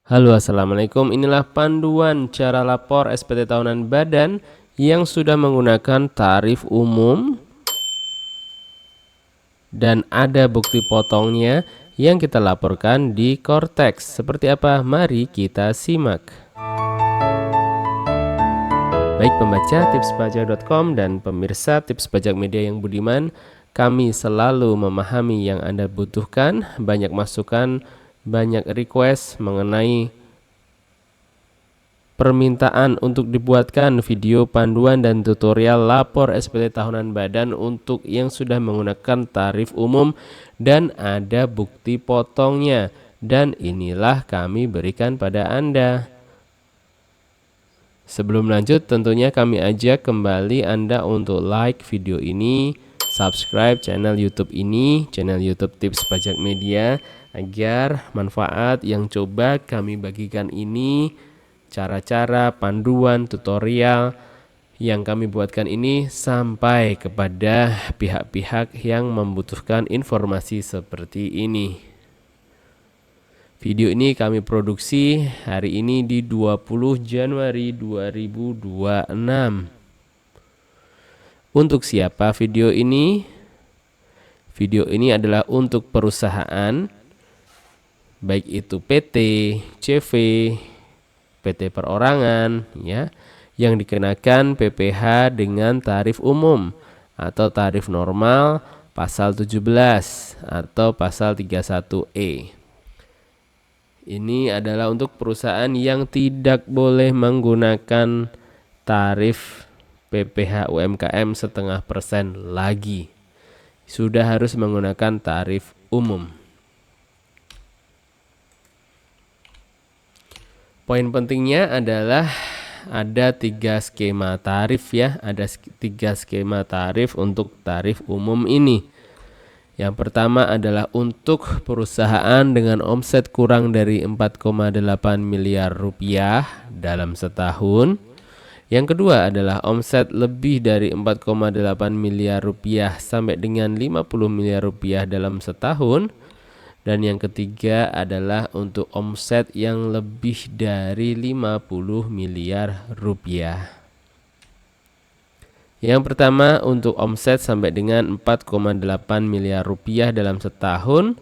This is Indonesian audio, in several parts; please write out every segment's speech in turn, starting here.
Halo, assalamualaikum. Inilah panduan cara lapor SPT tahunan badan yang sudah menggunakan tarif umum dan ada bukti potongnya yang kita laporkan di Cortex. Seperti apa? Mari kita simak. Baik pembaca tipspajak.com dan pemirsa tips pajak media yang budiman, kami selalu memahami yang Anda butuhkan, banyak masukan, banyak request mengenai permintaan untuk dibuatkan video panduan dan tutorial lapor SPT tahunan badan untuk yang sudah menggunakan tarif umum dan ada bukti potongnya, dan inilah kami berikan pada Anda. Sebelum lanjut, tentunya kami ajak kembali Anda untuk like video ini, subscribe channel YouTube ini, channel YouTube Tips Pajak Media, agar manfaat yang coba kami bagikan ini, cara-cara, panduan, tutorial yang kami buatkan ini sampai kepada pihak-pihak yang membutuhkan informasi seperti ini. Video ini kami produksi hari ini di 20 Januari 2026. Untuk siapa video ini? Video ini adalah untuk perusahaan, baik itu PT, CV, PT perorangan, ya, yang dikenakan PPh dengan tarif umum atau tarif normal pasal 17 atau pasal 31E. Ini adalah untuk perusahaan yang tidak boleh menggunakan tarif PPh UMKM 0,5% lagi. Sudah harus menggunakan tarif umum. Poin pentingnya adalah ada 3 skema tarif, ya. Ada 3 skema tarif untuk tarif umum ini. Yang pertama adalah untuk perusahaan dengan omset kurang dari 4,8 miliar rupiah dalam setahun. Yang kedua adalah omset lebih dari 4,8 miliar rupiah sampai dengan 50 miliar rupiah dalam setahun. Dan yang ketiga adalah untuk omset yang lebih dari 50 miliar rupiah. Yang pertama untuk omset sampai dengan 4,8 miliar rupiah dalam setahun,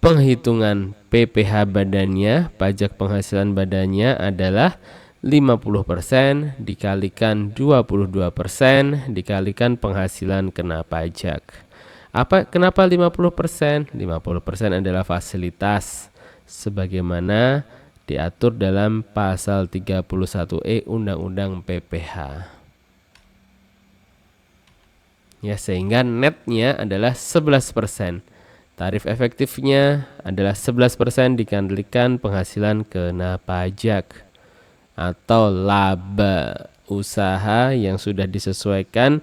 penghitungan PPh badannya, pajak penghasilan badannya adalah 50% dikalikan 22% dikalikan penghasilan kena pajak. Kenapa 50%? 50% adalah fasilitas sebagaimana diatur dalam pasal 31E Undang-Undang PPh. Ya, sehingga netnya adalah 11%. Tarif efektifnya adalah 11% dikalikan penghasilan kena pajak atau laba usaha yang sudah disesuaikan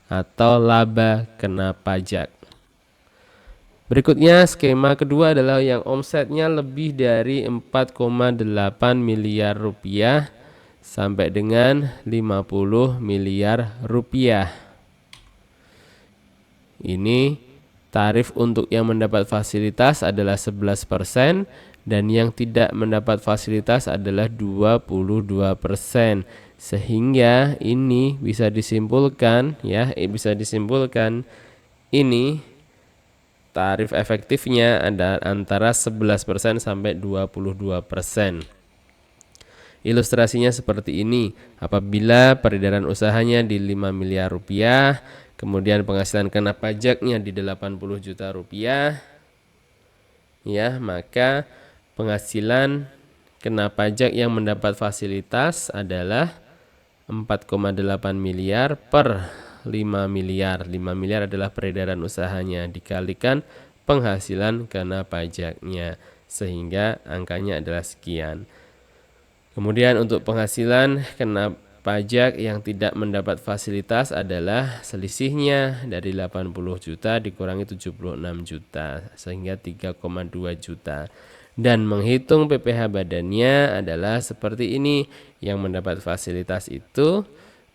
atau laba kena pajak. Berikutnya skema kedua adalah yang omsetnya lebih dari 4,8 miliar rupiah sampai dengan 50 miliar rupiah. Ini tarif untuk yang mendapat fasilitas adalah 11% dan yang tidak mendapat fasilitas adalah 22%. Sehingga ini bisa disimpulkan, ya, ini tarif efektifnya ada antara 11% sampai 22%. Ilustrasinya seperti ini. Apabila peredaran usahanya di 5 miliar rupiah, kemudian penghasilan kena pajaknya di 80 juta rupiah, ya, maka penghasilan kena pajak yang mendapat fasilitas adalah 4,8 miliar per 5 miliar. 5 miliar adalah peredaran usahanya dikalikan penghasilan kena pajaknya, sehingga angkanya adalah sekian. Kemudian untuk penghasilan kena pajak yang tidak mendapat fasilitas adalah selisihnya dari 80 juta dikurangi 76 juta sehingga 3,2 juta. Dan menghitung PPh badannya adalah seperti ini. Yang mendapat fasilitas itu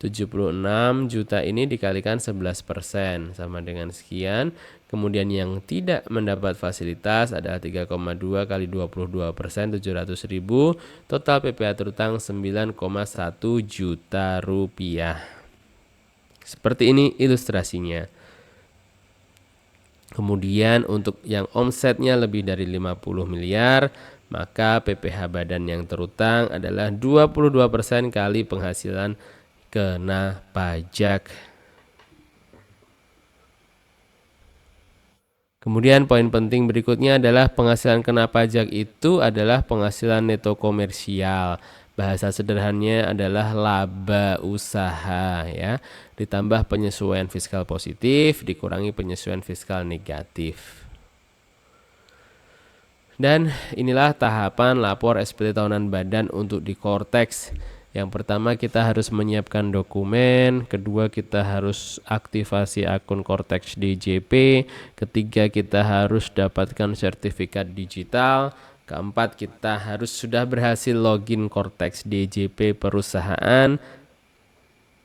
76 juta ini dikalikan 11% sama dengan sekian. Kemudian yang tidak mendapat fasilitas adalah 3,2 kali 22%, 700.000. Total PPh terutang 9,1 juta rupiah. Seperti ini ilustrasinya. Kemudian untuk yang omsetnya lebih dari 50 miliar, maka PPh badan yang terutang adalah 22% kali penghasilan kena pajak. Kemudian poin penting berikutnya adalah penghasilan kena pajak itu adalah penghasilan neto komersial. Bahasa sederhananya adalah laba usaha ya. Ditambah penyesuaian fiskal positif, dikurangi penyesuaian fiskal negatif. Dan inilah tahapan lapor SPT tahunan badan untuk di Kortex. Yang pertama kita harus menyiapkan dokumen, kedua kita harus aktivasi akun Kortex DJP, ketiga kita harus dapatkan sertifikat digital, keempat kita harus sudah berhasil login Kortex DJP perusahaan.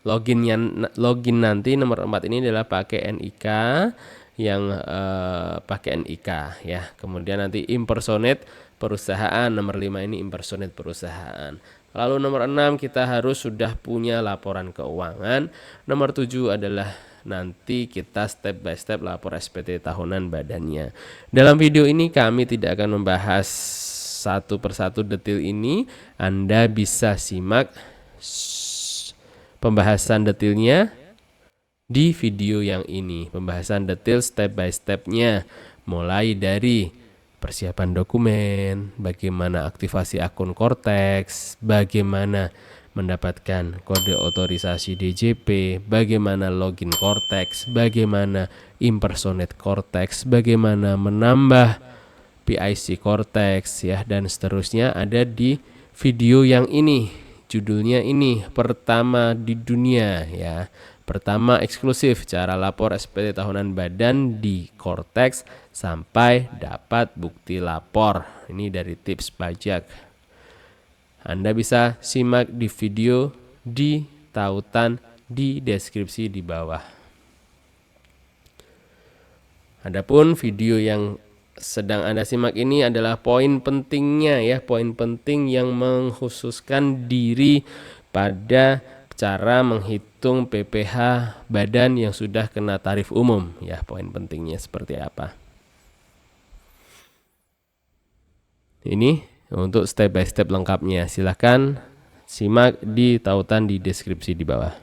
Login nanti nomor 4 ini adalah pakai NIK yang pakai NIK ya. Kemudian nanti impersonate perusahaan, nomor 5 ini impersonate perusahaan. Lalu nomor 6 kita harus sudah punya laporan keuangan. Nomor 7 adalah nanti kita step by step lapor SPT tahunan badannya. Dalam video ini kami tidak akan membahas satu persatu detail ini. Anda bisa simak pembahasan detailnya di video yang ini. Pembahasan detail step by stepnya, mulai dari persiapan dokumen, bagaimana aktivasi akun Kortex, bagaimana mendapatkan kode otorisasi DJP, bagaimana login Kortex, bagaimana impersonate Kortex, bagaimana menambah PIC Kortex ya, dan seterusnya ada di video yang ini. Judulnya ini pertama di dunia ya. Pertama eksklusif cara lapor SPT tahunan badan di Kortex sampai dapat bukti lapor. Ini dari tips pajak. Anda bisa simak di video di tautan di deskripsi di bawah. Adapun video yang sedang Anda simak ini adalah poin pentingnya ya, poin penting yang mengkhususkan diri pada cara menghitung PPh badan yang sudah kena tarif umum ya. Poin pentingnya seperti apa? Ini untuk step by step lengkapnya. Silahkan simak di tautan di deskripsi di bawah.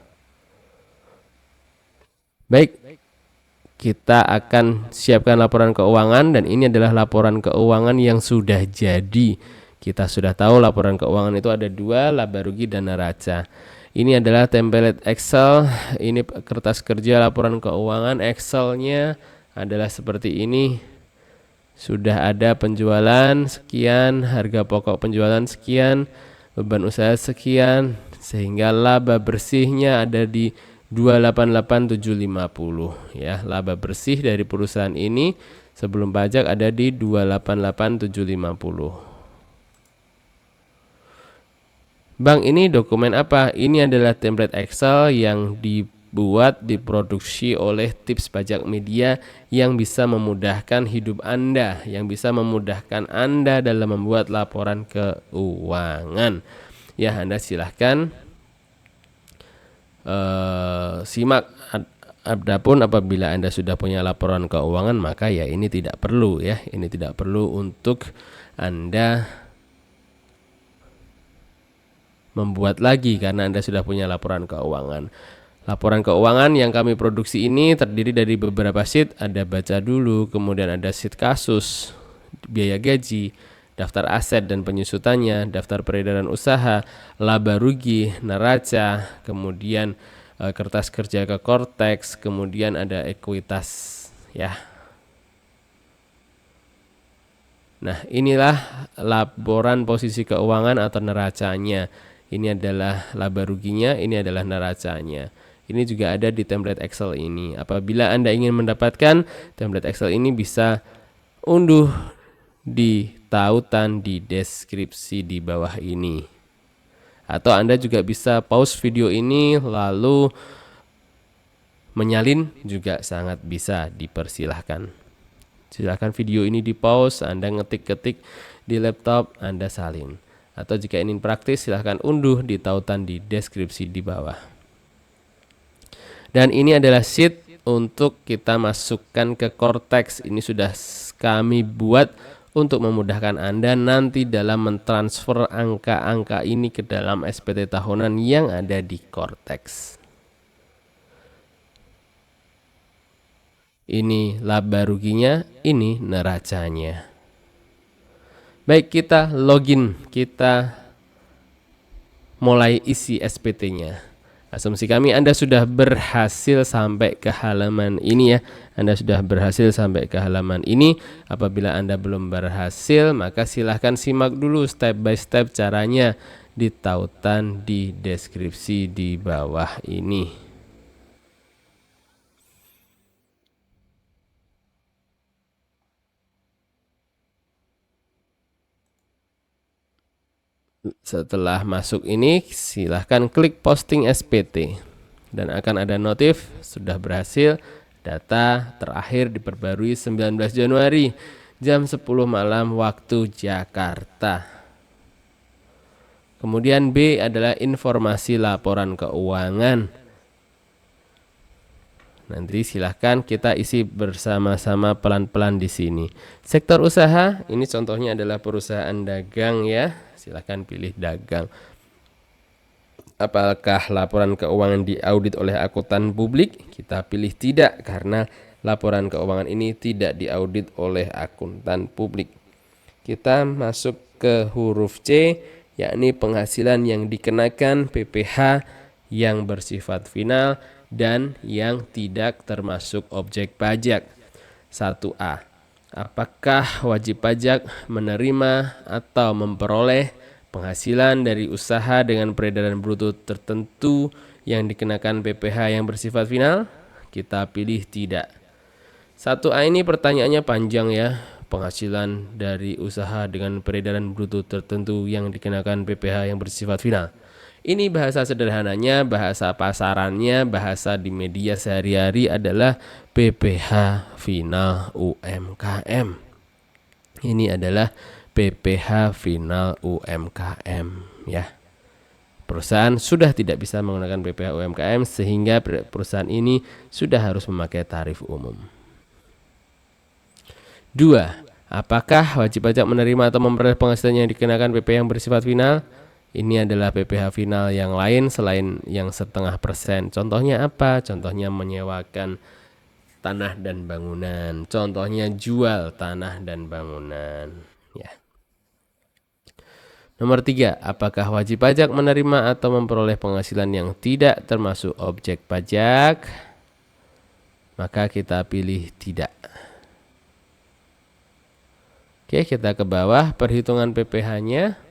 Baik, kita akan siapkan laporan keuangan, dan ini adalah laporan keuangan yang sudah jadi. Kita sudah tahu laporan keuangan itu ada dua, laba rugi dan neraca. Ini adalah template Excel. Ini kertas kerja laporan keuangan. Excelnya adalah seperti ini. Sudah ada penjualan sekian, harga pokok penjualan sekian, beban usaha sekian, sehingga laba bersihnya ada di 288.750 ya. Laba bersih dari perusahaan ini sebelum pajak ada di 288.750. Bang, ini dokumen apa? Ini adalah template Excel yang dibuat, diproduksi oleh Tips Pajak Media yang bisa memudahkan hidup Anda, yang bisa memudahkan Anda dalam membuat laporan keuangan. Ya, Anda silahkan simak. Adapun apabila Anda sudah punya laporan keuangan, maka ya ini tidak perlu ya. Ini tidak perlu untuk Anda membuat lagi karena Anda sudah punya laporan keuangan. Laporan keuangan yang kami produksi ini terdiri dari beberapa sheet. Ada baca dulu, kemudian ada sheet kasus, biaya gaji, daftar aset dan penyusutannya, daftar peredaran usaha, laba rugi, neraca, kemudian kertas kerja ke Kortex, kemudian ada ekuitas ya. Nah, inilah laporan posisi keuangan atau neracanya. Ini adalah laba ruginya, ini adalah neracanya. Ini juga ada di template Excel ini. Apabila Anda ingin mendapatkan template Excel ini, bisa unduh di tautan di deskripsi di bawah ini. Atau Anda juga bisa pause video ini lalu menyalin juga sangat bisa, dipersilahkan. Silahkan video ini di pause, Anda ngetik-ketik di laptop, Anda salin. Atau jika ingin praktis silahkan unduh di tautan di deskripsi di bawah. Dan ini adalah sheet untuk kita masukkan ke Cortex. Ini sudah kami buat untuk memudahkan Anda nanti dalam mentransfer angka-angka ini ke dalam SPT tahunan yang ada di Cortex. Ini laba ruginya, ini neracanya. Baik, kita login, kita mulai isi SPT-nya. Asumsi kami Anda sudah berhasil sampai ke halaman ini ya. Anda sudah berhasil sampai ke halaman ini. Apabila Anda belum berhasil, maka silahkan simak dulu step by step caranya di tautan di deskripsi di bawah ini. Setelah masuk ini silahkan klik posting SPT dan akan ada notif sudah berhasil, data terakhir diperbarui 19 Januari jam 10 malam waktu Jakarta. Kemudian B adalah informasi laporan keuangan. Nanti silahkan kita isi bersama-sama pelan-pelan di sini. Sektor usaha, ini contohnya adalah perusahaan dagang ya. Silahkan pilih dagang. Apakah laporan keuangan diaudit oleh akuntan publik? Kita pilih tidak karena laporan keuangan ini tidak diaudit oleh akuntan publik. Kita masuk ke huruf C, yakni penghasilan yang dikenakan PPh yang bersifat final dan yang tidak termasuk objek pajak. 1A. Apakah wajib pajak menerima atau memperoleh penghasilan dari usaha dengan peredaran bruto tertentu yang dikenakan PPh yang bersifat final? Kita pilih tidak. 1A ini pertanyaannya panjang ya. Penghasilan dari usaha dengan peredaran bruto tertentu yang dikenakan PPh yang bersifat final. Ini bahasa sederhananya, bahasa pasarannya, bahasa di media sehari-hari adalah PPh final UMKM. Ini adalah PPh final UMKM ya. Perusahaan sudah tidak bisa menggunakan PPh UMKM sehingga perusahaan ini sudah harus memakai tarif umum. 2. Apakah wajib pajak menerima atau memperoleh penghasilan yang dikenakan PPh yang bersifat final? Ini adalah PPh final yang lain selain yang 0,5%. Contohnya apa? Contohnya menyewakan tanah dan bangunan. Contohnya jual tanah dan bangunan. Ya. Nomor 3. Apakah wajib pajak menerima atau memperoleh penghasilan yang tidak termasuk objek pajak? Maka kita pilih tidak. Oke, kita ke bawah perhitungan PPh-nya.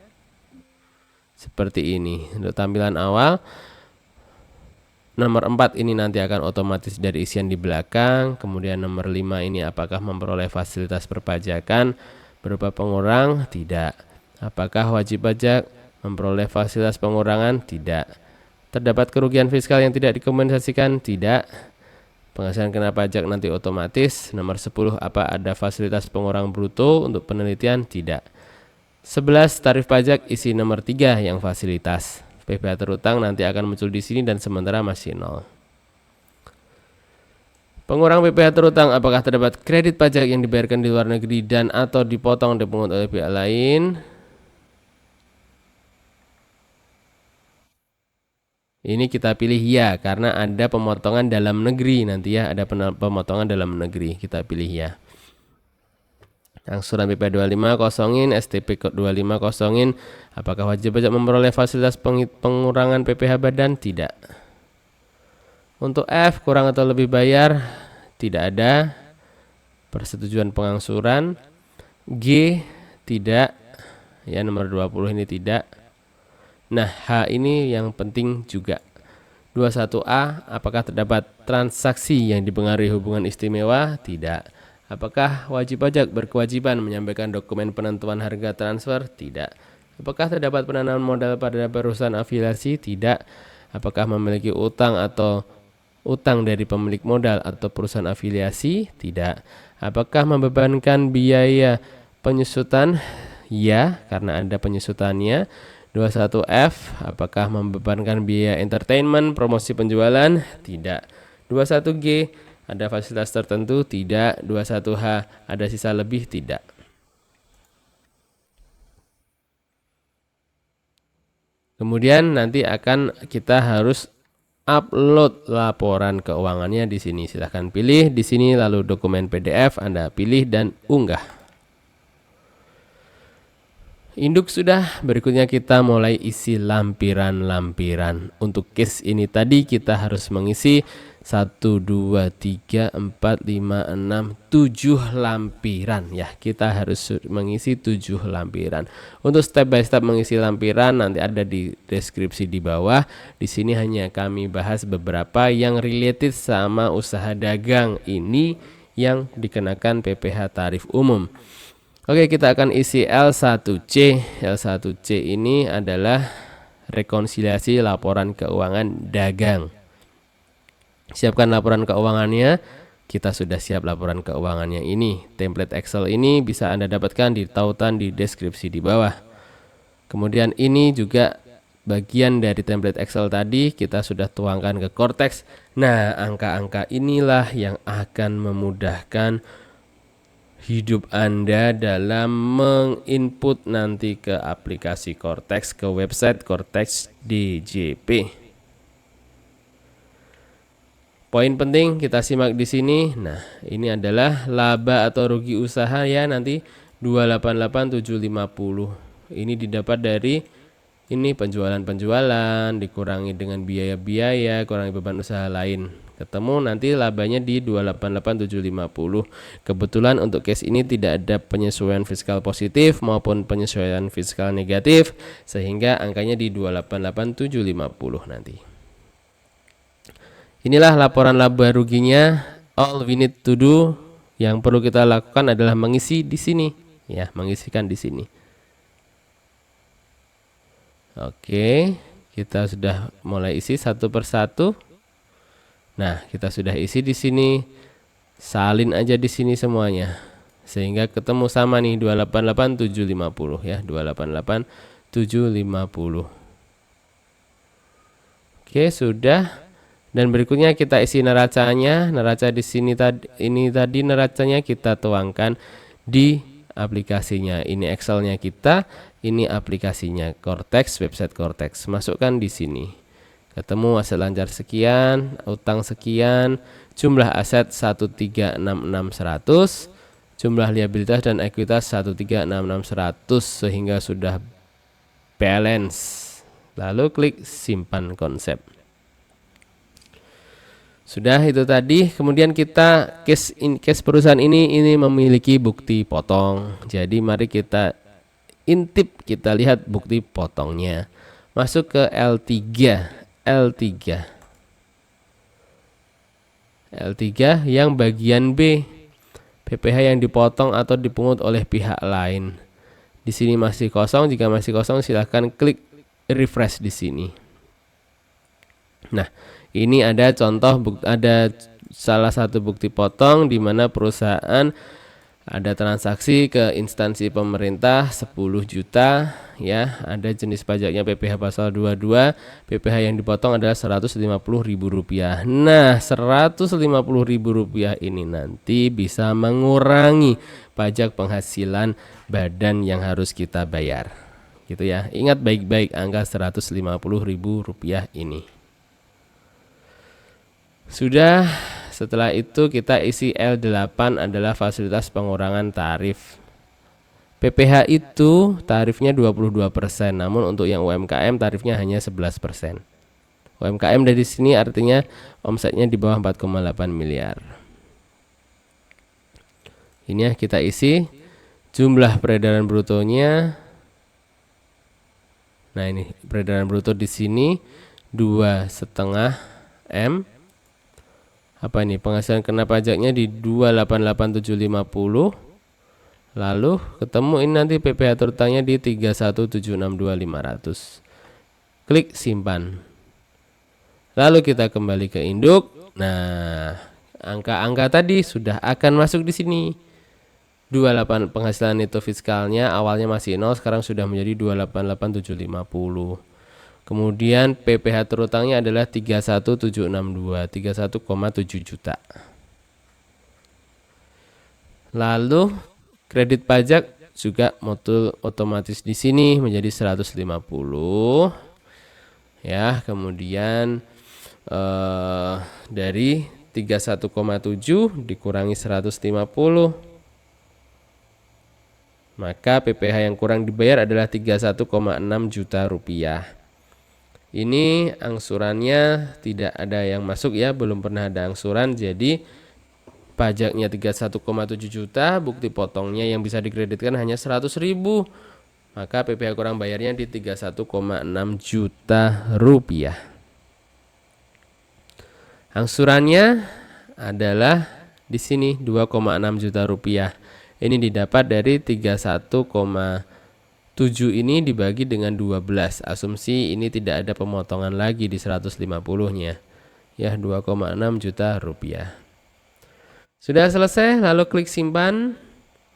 Seperti ini untuk tampilan awal. Nomor 4 ini nanti akan otomatis dari isian di belakang. Kemudian nomor 5 ini apakah memperoleh fasilitas perpajakan berupa pengurang? Tidak. Apakah wajib pajak memperoleh fasilitas pengurangan? Tidak. Terdapat kerugian fiskal yang tidak dikompensasikan? Tidak. Penghasilan kena pajak nanti otomatis. Nomor 10, apa ada fasilitas pengurang bruto untuk penelitian? Tidak. 11 tarif pajak isi nomor 3 yang fasilitas. PPh terutang nanti akan muncul di sini dan sementara masih 0. Pengurang PPh terutang, apakah terdapat kredit pajak yang dibayarkan di luar negeri dan atau dipotong dipungut oleh pihak lain? Ini kita pilih ya karena ada pemotongan dalam negeri nanti ya, ada pemotongan dalam negeri. Kita pilih ya. Angsuran PPh 25 kosongin, STP 25 kosongin. Apakah wajib pajak memperoleh fasilitas pengurangan PPh badan? Tidak. Untuk F, kurang atau lebih bayar? Tidak ada. Persetujuan pengangsuran. G, tidak. Ya, nomor 20 ini tidak. Nah, H ini yang penting juga. 21A, apakah terdapat transaksi yang dipengaruhi hubungan istimewa? Tidak. Apakah wajib pajak berkewajiban menyampaikan dokumen penentuan harga transfer? Tidak. Apakah terdapat penanaman modal pada perusahaan afiliasi? Tidak. Apakah memiliki utang atau utang dari pemilik modal atau perusahaan afiliasi? Tidak. Apakah membebankan biaya penyusutan? Ya, karena ada penyusutannya. 21F, apakah membebankan biaya entertainment, promosi penjualan? Tidak. 21G, ada fasilitas tertentu? Tidak. 21H, ada sisa lebih? Tidak. Kemudian nanti akan kita harus upload laporan keuangannya di sini. Silahkan pilih di sini, lalu dokumen PDF Anda pilih dan unggah. Induk sudah, berikutnya kita mulai isi lampiran-lampiran. Untuk case ini tadi kita harus mengisi 1, 2, 3, 4, 5, 6, 7 lampiran ya. Kita harus mengisi 7 lampiran. Untuk step by step mengisi lampiran nanti ada di deskripsi di bawah. Di sini hanya kami bahas beberapa yang related sama usaha dagang ini yang dikenakan PPh tarif umum. Oke, kita akan isi L1C. L1C ini adalah rekonsiliasi laporan keuangan dagang. Siapkan laporan keuangannya. Kita sudah siap laporan keuangannya ini. Template Excel ini bisa Anda dapatkan di tautan di deskripsi di bawah. Kemudian ini juga bagian dari template Excel tadi kita sudah tuangkan ke Cortex. Nah, angka-angka inilah yang akan memudahkan hidup Anda dalam menginput nanti ke aplikasi Cortex, ke website Cortex DJP. Poin penting kita simak di sini. Nah, ini adalah laba atau rugi usaha ya nanti 288.750. Ini didapat dari ini penjualan dikurangi dengan biaya-biaya, kurangi beban usaha lain. Ketemu nanti labanya di 288.750. Kebetulan untuk case ini tidak ada penyesuaian fiskal positif maupun penyesuaian fiskal negatif, sehingga angkanya di 288.750 nanti. Inilah laporan laba ruginya. All we need to do, yang perlu kita lakukan adalah mengisi di sini ya, mengisikan di sini. Oke, kita sudah mulai isi satu persatu. Nah, kita sudah isi di sini. Salin aja di sini semuanya. Sehingga ketemu sama nih 288.750 ya, 288.750. Oke, sudah. Dan berikutnya kita isi neracanya. Neraca di sini tadi neracanya kita tuangkan di aplikasinya. Ini Excelnya kita, ini aplikasinya Cortex, website Cortex. Masukkan di sini. Ketemu aset lancar sekian, utang sekian, jumlah aset 1366100, jumlah liabilitas dan ekuitas 1366100 sehingga sudah balance. Lalu klik simpan konsep. Sudah itu tadi. Kemudian kita case perusahaan ini memiliki bukti potong. Jadi mari kita intip, kita lihat bukti potongnya. Masuk ke L3 yang bagian B, PPh yang dipotong atau dipungut oleh pihak lain. Di sini masih kosong. Jika masih kosong silahkan klik refresh di sini. Nah, ini ada contoh, ada salah satu bukti potong di mana perusahaan ada transaksi ke instansi pemerintah 10 juta ya, ada jenis pajaknya PPh pasal 22, PPh yang dipotong adalah Rp150.000. Nah, Rp150.000 ini nanti bisa mengurangi pajak penghasilan badan yang harus kita bayar. Gitu ya. Ingat baik-baik angka Rp150.000 ini. Sudah. Setelah itu kita isi L8 adalah fasilitas pengurangan tarif. PPh itu tarifnya 22%, namun untuk yang UMKM tarifnya hanya 11%. UMKM dari sini artinya omsetnya di bawah 4,8 miliar. Ini ya kita isi jumlah peredaran brutonya. Nah, ini peredaran bruto di sini 2,5 M. Apa ini penghasilan kena pajaknya di 288.750. Lalu ketemu ini nanti PPh terutangnya di 31762500. Klik simpan. Lalu kita kembali ke induk. Nah, angka-angka tadi sudah akan masuk di sini. 28 penghasilan neto fiskalnya awalnya masih 0, sekarang sudah menjadi 288750. Kemudian PPh terutangnya adalah 31762, 31,7 juta. Lalu kredit pajak juga modul otomatis di sini menjadi 150. Ya, kemudian dari 31,7 dikurangi 150, maka PPh yang kurang dibayar adalah 31,6 juta rupiah. Ini angsurannya tidak ada yang masuk ya, belum pernah ada angsuran, jadi pajaknya 31,7 juta, bukti potongnya yang bisa dikreditkan hanya 100.000, maka PPh kurang bayarnya di 31,6 juta rupiah. Angsurannya adalah di sini 2,6 juta rupiah. Ini didapat dari 31,7 ini dibagi dengan 12. Asumsi ini tidak ada pemotongan lagi di 150-nya. Ya, 2,6 juta rupiah. Sudah selesai, lalu klik simpan.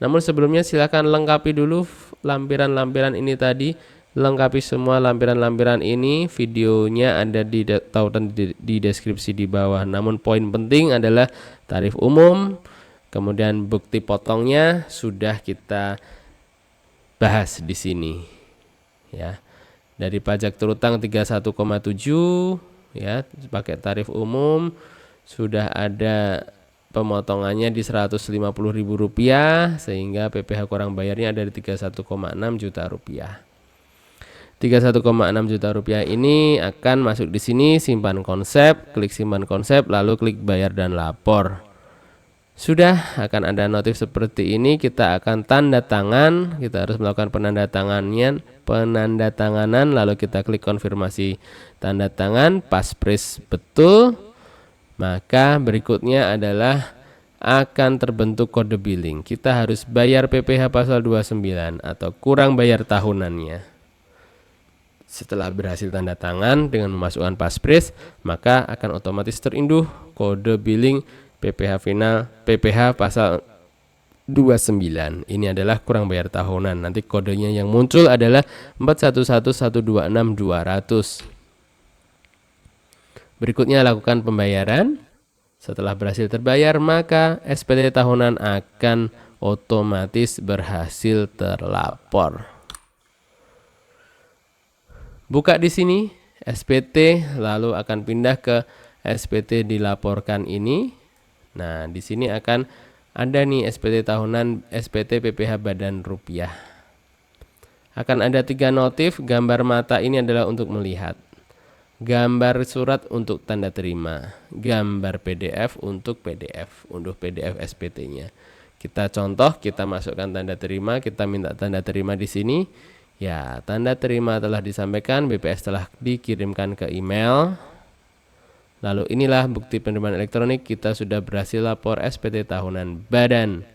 Namun sebelumnya silakan lengkapi dulu lampiran-lampiran ini tadi. Lengkapi semua lampiran-lampiran ini, videonya ada di tautan di deskripsi di bawah. Namun poin penting adalah tarif umum, kemudian bukti potongnya sudah kita bahas di sini. Ya. Dari pajak terutang 31,7 ya, pakai tarif umum sudah ada pemotongannya di Rp150.000 sehingga PPh kurang bayarnya dari 31,6 juta rupiah. 31,6 juta rupiah ini akan masuk di sini, simpan konsep, klik simpan konsep, lalu klik bayar dan lapor. Sudah akan ada notif seperti ini, kita akan tanda tangan, kita harus melakukan penandatanganan, lalu kita klik konfirmasi tanda tangan, paspres betul. Maka berikutnya adalah akan terbentuk kode billing. Kita harus bayar PPh pasal 29 atau kurang bayar tahunannya. Setelah berhasil tanda tangan dengan memasukkan paspres, maka akan otomatis terinduh kode billing PPh final PPh pasal 29. Ini adalah kurang bayar tahunan. Nanti kodenya yang muncul adalah 411126.200. Berikutnya lakukan pembayaran. Setelah berhasil terbayar, maka SPT tahunan akan otomatis berhasil terlapor. Buka di sini SPT, lalu akan pindah ke SPT dilaporkan ini. Nah, di sini akan ada nih SPT tahunan, SPT PPh Badan Rupiah. Akan ada 3 notif, gambar mata ini adalah untuk melihat, gambar surat untuk tanda terima, gambar PDF untuk PDF, unduh PDF SPT-nya. Kita contoh, kita masukkan tanda terima, kita minta tanda terima di sini. Ya, tanda terima telah disampaikan, BPS telah dikirimkan ke email. Lalu inilah bukti penerimaan elektronik, kita sudah berhasil lapor SPT tahunan badan.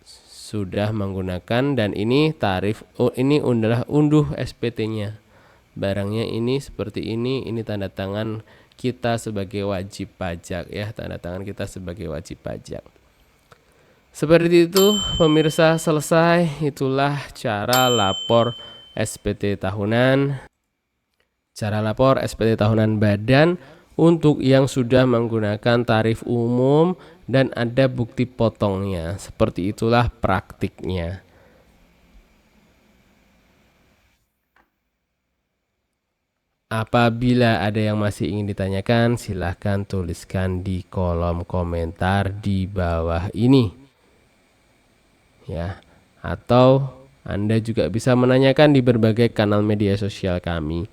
Sudah menggunakan, dan ini tarif, ini adalah unduh SPT-nya. Barangnya ini seperti ini tanda tangan kita sebagai wajib pajak ya, tanda tangan kita sebagai wajib pajak. Seperti itu pemirsa, selesai. Itulah cara lapor SPT tahunan. Cara lapor SPT tahunan badan untuk yang sudah menggunakan tarif umum dan ada bukti potongnya. Seperti itulah praktiknya. Apabila ada yang masih ingin ditanyakan, silahkan tuliskan di kolom komentar di bawah ini. Ya, atau Anda juga bisa menanyakan di berbagai kanal media sosial kami.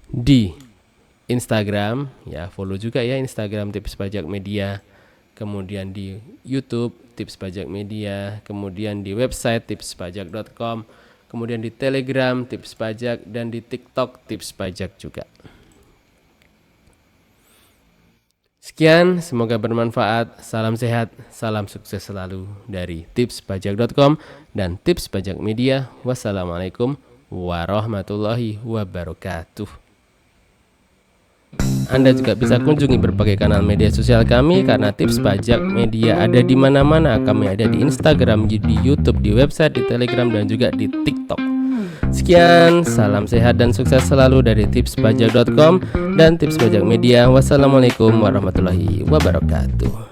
Di Instagram, ya follow juga ya Instagram Tips Pajak Media. Kemudian di YouTube Tips Pajak Media, kemudian di website tipspajak.com, kemudian di Telegram Tips Pajak, dan di TikTok Tips Pajak juga. Sekian, semoga bermanfaat. Salam sehat, salam sukses selalu dari tipspajak.com dan Tips Pajak Media. Wassalamualaikum warahmatullahi wabarakatuh. Anda juga bisa kunjungi berbagai kanal media sosial kami karena Tips Pajak Media ada di mana-mana. Kami ada di Instagram, di YouTube, di website, di Telegram, dan juga di TikTok. Sekian, salam sehat dan sukses selalu dari tipspajak.com dan Tips Pajak Media. Wassalamualaikum warahmatullahi wabarakatuh.